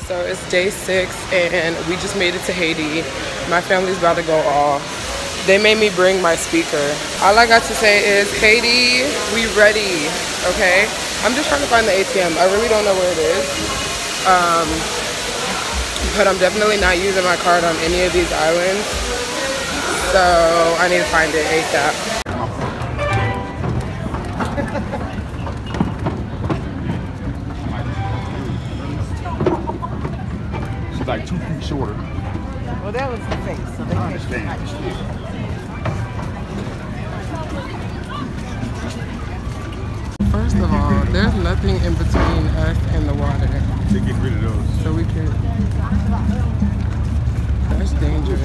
So it's day 6 and we just made it to Haiti. My family's about to go off. They made me bring my speaker. All I got to say is, Haiti, we ready, okay? I'm just trying to find the ATM. I really don't know where it is. But I'm definitely not using my card on any of these islands. So I need to find it ASAP. Like 2 feet shorter. Well, that was the face, so they understand. First of all, there's nothing in between us and the water. They get rid of those. So we could. That's dangerous.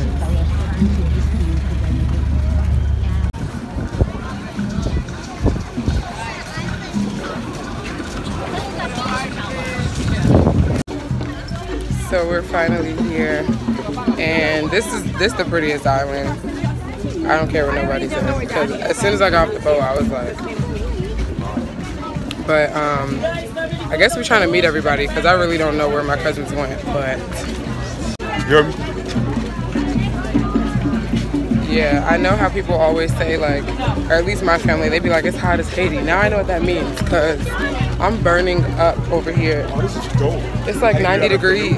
So we're finally here, and this is the prettiest island. I don't care what nobody says, because as soon as I got off the boat, I was like, but I guess we're trying to meet everybody, because I really don't know where my cousins went, but You heard me? yeah, I know how people always say, like, or at least my family, they be like, it's hot as Haiti. Now I know what that means, because I'm burning up over here. Oh, this is gold. It's like 90 degrees.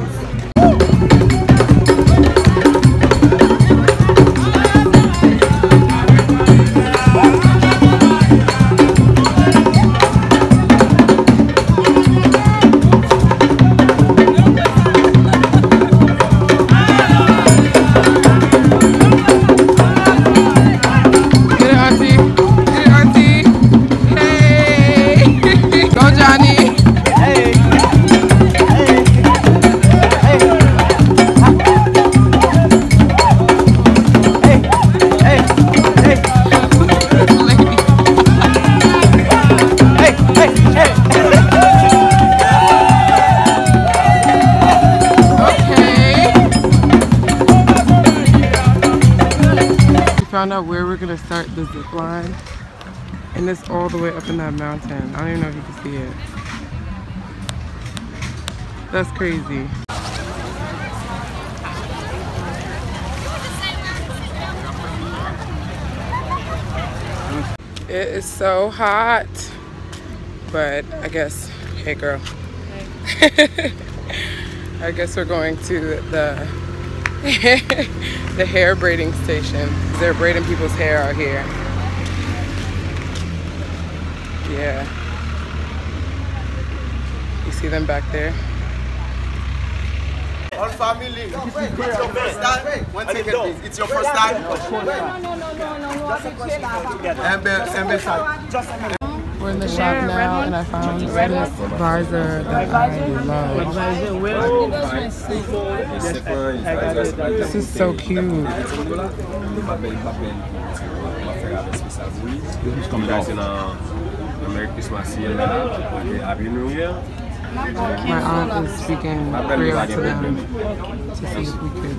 Found out where we're gonna start the zip line, and it's all the way up in that mountain. I don't even know if you can see it. That's crazy. It is so hot, but I guess, hey girl. I guess we're going to the the hair braiding station. They're braiding people's hair out here. Yeah. You see them back there? All family, it's your first time? One second please, it's your first time? We're in the shop now, and I found this visor that I love. This is so cute. My aunt is speaking Creole to them to see if we could.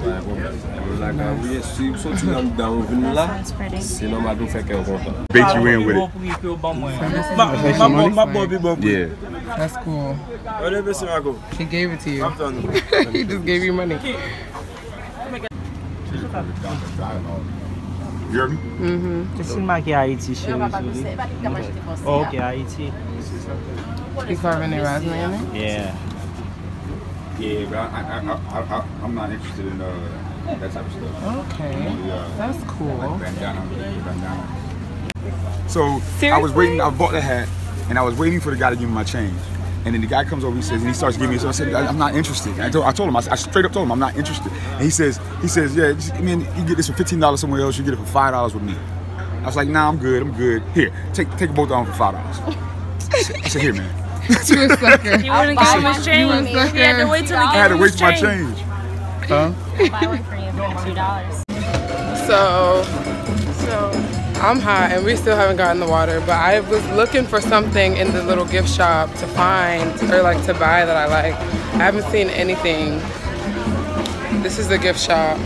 Bait you in with it. Yeah. That's cool. He gave it to you. He just gave you money. You heard me? Mm-hmm. C'est une marque Haïti, chérie. Oh, okay, Haïti. You carving the raspberry in there? Yeah. Yeah, but I'm not interested in that type of stuff. Okay. That's cool. Bandana. So I was waiting, I bought the hat, and I was waiting for the guy to give me my change. And then the guy comes over, he says, and he starts giving me, so I said, I'm not interested. I told him, I straight up told him, I'm not interested. And he says, yeah, I mean, you get this for $15 somewhere else, you get it for $5 with me. I was like, nah, I'm good. Here, take both of them for $5. I said, here, man. You a sucker. You wouldn't get him his change. You had to wait till he I had to gave him wait his for my change. change. Huh? Buy one for you for $2. So I'm hot and we still haven't gotten the water, but I was looking for something in the little gift shop to find or like to buy that I like. I haven't seen anything. This is the gift shop.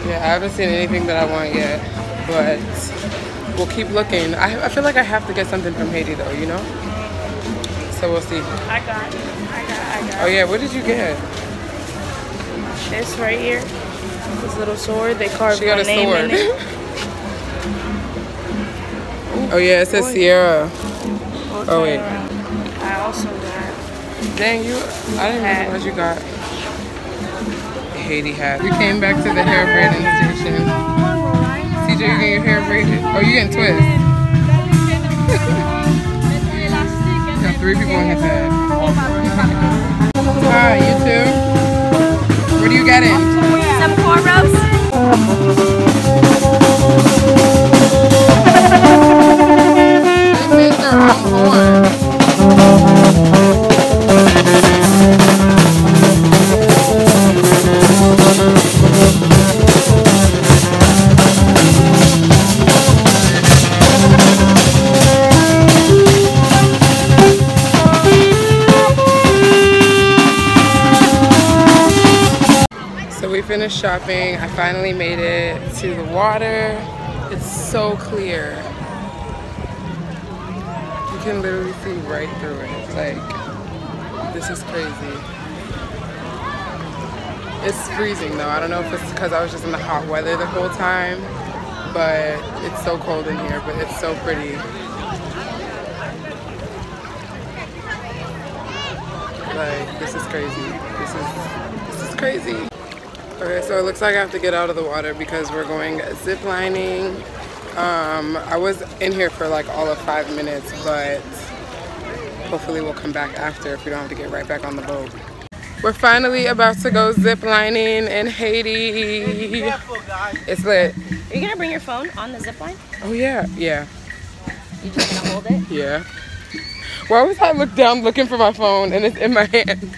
Yeah, I haven't seen anything that I want yet, but we'll keep looking. I feel like I have to get something from Haiti though, you know? So so we'll see. I got. Oh yeah, what did you get? This right here. This little sword. They carved She got my a name sword. in it. Oh yeah, it says Sierra. Oh wait. I also got. Dang, you, I didn't realize you got Haiti hat. We came back to the hair braiding station. CJ, you getting your hair braided? Oh, you getting twists? Got 3 people in his head. Hi, you too? What are you getting? Some cornrows. They made their own horn. So we finished shopping. I finally made it to the water. It's so clear. You can literally see right through it. Like, this is crazy. It's freezing though. I don't know if it's because I was just in the hot weather the whole time, but it's so cold in here, but it's so pretty. Like, this is crazy. This is crazy. Okay, so it looks like I have to get out of the water because we're going ziplining. I was in here for like all of 5 minutes, but hopefully we'll come back after if we don't have to get right back on the boat. We're finally about to go ziplining in Haiti. It's lit. Are you gonna bring your phone on the zip line? Oh yeah, yeah. You just gonna hold it? Yeah. Why was I look down looking for my phone and it's in my hand?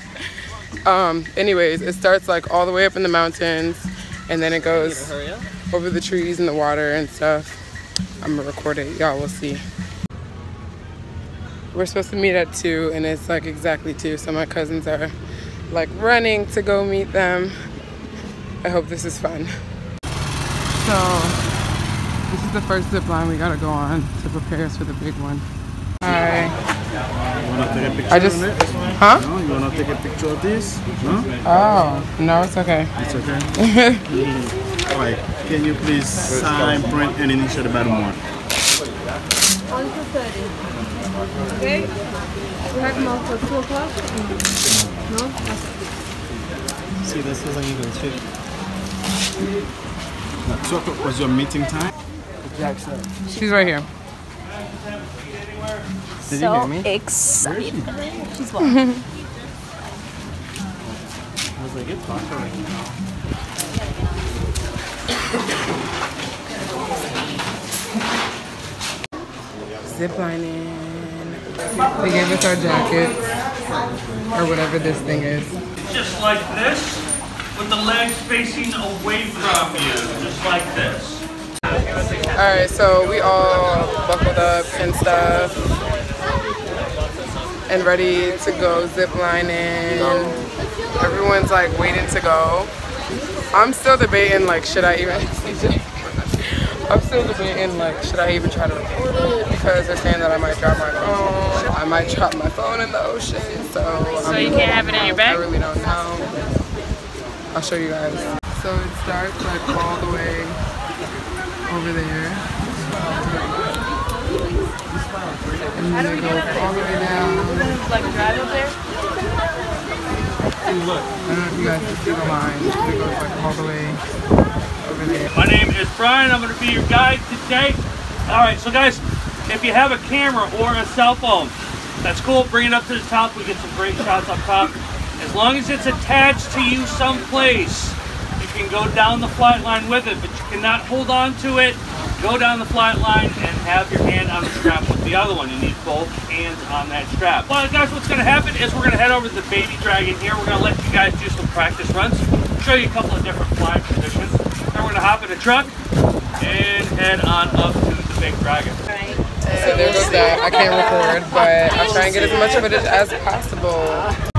Anyways, it starts like all the way up in the mountains and then it goes over the trees and the water and stuff. I'm gonna record it, y'all will see. We're supposed to meet at 2 and it's like exactly 2, so my cousins are like running to go meet them. I hope this is fun. So, this is the first zip line we gotta go on to prepare us for the big one. Hi. You wanna take a picture I just, of it? huh? No, you wanna take a picture of this? No? Oh, no, it's okay. It's okay. Alright, can you please sign, print, and initial the bottom one? 1 to 30. Okay? We have more for 2 o'clock? No? See, this is like even cheap. 2 o'clock was your meeting time? Jackson. She's right here. Did you hear me? Excited. She's I was like, it's not right now. Ziplining. They gave us our jackets, or whatever this thing is. Just like this, with the legs facing away from you, just like this. Alright, so we all buckled up and stuff and ready to go ziplining. Everyone's like waiting to go. I'm still debating like should I even I'm still debating like should I even try to record it because they're saying that I might drop my phone. I might drop my phone in the ocean, so you can't have it in your bag? I really don't know. I'll show you guys. So it starts like all the way over there. And then it goes all the way down. Like drive up there? I don't know if you guys can see the line. It goes like all the way over there. My name is Brian. I'm going to be your guide today. All right, so guys, if you have a camera or a cell phone, that's cool. Bring it up to the top. We get some great shots up top. As long as it's attached to you someplace, you can go down the flight line with it, but you cannot hold on to it. Go down the flight line and have your hand on the strap with the other one. You need both hands on that strap. Well, guys, what's going to happen is we're going to head over to the baby dragon here. We're going to let you guys do some practice runs, show you a couple of different flying positions. Then we're going to hop in a truck and head on up to the big dragon. So there goes that. I can't record, but I'll try and get as much footage as possible.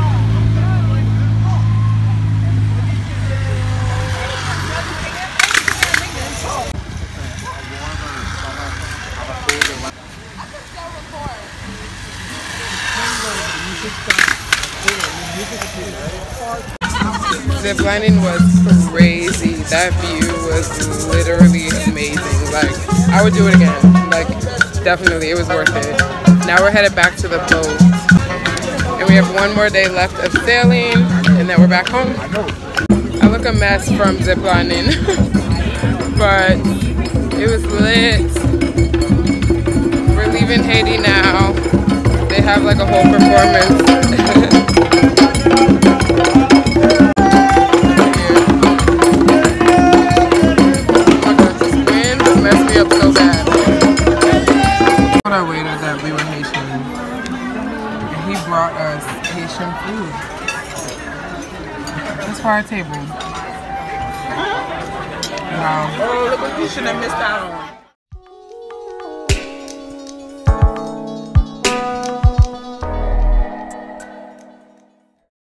Ziplining was crazy. That view was literally amazing. Like, I would do it again. Like, definitely, it was worth it. Now we're headed back to the boat. And we have one more day left of sailing, and then we're back home. I look a mess from ziplining, but it was lit. We're leaving Haiti now. They have like a whole performance. Our waiter that we were Haitian, and he brought us Haitian food. Just for our table. Wow. Oh, look what you should have missed out on.